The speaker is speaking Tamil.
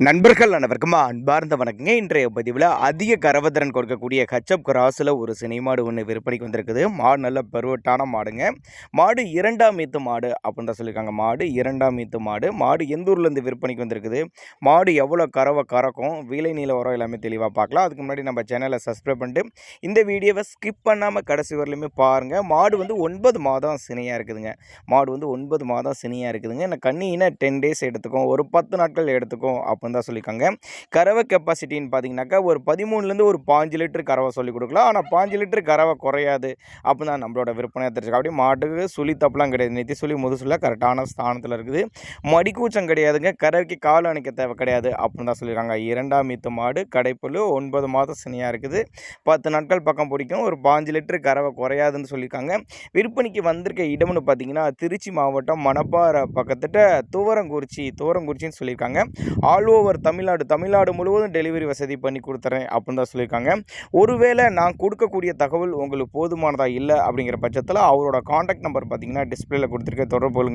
நண்பர்கள் அனைவருக்கும் அன்பார்ந்த வணக்கங்க. இன்றைய பதிவில் அதிக கறவைத்திறன் கொடுக்கக்கூடிய ஹெச்எப் கிராஸில் ஒரு சினை மாடு ஒன்று விற்பனைக்கு வந்திருக்குது. மாடு நல்ல பருவட்டான மாடுங்க. மாடு இரண்டாம் ஈத்து மாடு அப்படின்னு தான் சொல்லியிருக்காங்க. மாடு இரண்டாம் ஈத்து மாடு. மாடு எந்த ஊர்லேருந்து விற்பனைக்கு வந்திருக்குது, மாடு எவ்வளோ கறவை கறக்கும், விலை நீல உரம் எல்லாமே தெளிவாக பார்க்கலாம். அதுக்கு முன்னாடி நம்ம சேனலை சப்ஸ்கிரைப் பண்ணிட்டு இந்த வீடியோவை ஸ்கிப் பண்ணாமல் கடைசி வரலையுமே பாருங்கள். மாடு வந்து 9 மாதம் சினையாக இருக்குதுங்க. மாடு வந்து 9 மாதம் சினையாக இருக்குதுங்க. இந்த கண்ணினா 10 டேஸ் எடுத்துக்கும், ஒரு 10 நாட்கள் எடுத்துக்கும் அப்படின்னு தான் சொல்லியிருக்காங்க. கறவை கெப்பாசிட்டின்னு பார்த்தீங்கன்னாக்கா ஒரு 13லேருந்து ஒரு 5 லிட்டர் கறவை சொல்லிக் கொடுக்கலாம். ஆனால் 5 லிட்டர் கறவை குறையாது அப்படின்னு தான் நம்மளோட விற்பனையாக தெரிஞ்சுக்க. அப்படியே மாட்டுக்கு சுழி தப்பெல்லாம் கிடையாது. நெத்தி சுழி முதுசுல கரெக்டான ஸ்தானத்தில் இருக்குது. மடிக்கூச்சம் கிடையாதுங்க. கறவைக்கு கால் அணைக்க தேவை கிடையாது அப்படின்னு தான் சொல்லியிருக்காங்க. இரண்டாம் ஈத்து மாடு, கடைப்புல், 9 மாதம் சினையாக இருக்குது. 10 நாட்கள் பக்கம் பிடிக்கும். ஒரு 5 லிட்டர் கறவை குறையாதுன்னு சொல்லியிருக்காங்க. விற்பனைக்கு வந்திருக்க இடம்னு பார்த்தீங்கன்னா திருச்சி மாவட்டம் மணப்பாறை பக்கத்துட்ட துவரங்குறிச்சின்னு சொல்லியிருக்காங்க. ஆல் ஓவர் தமிழ்நாடு முழுவதும் டெலிவரி வசதி பண்ணி கொடுத்துறேன் அப்படின்னு தான் சொல்லியிருக்காங்க. ஒருவேளை நான் கொடுக்கக்கூடிய தகவல் உங்களுக்கு போதுமானதாக இல்லை அப்படிங்கிற பட்சத்தில் அவரோட காண்டாக்ட் நம்பர் பார்த்தீங்கன்னா டிஸ்பிளேல கொடுத்துருக்க, தொடர்பு கொள்ளுங்க.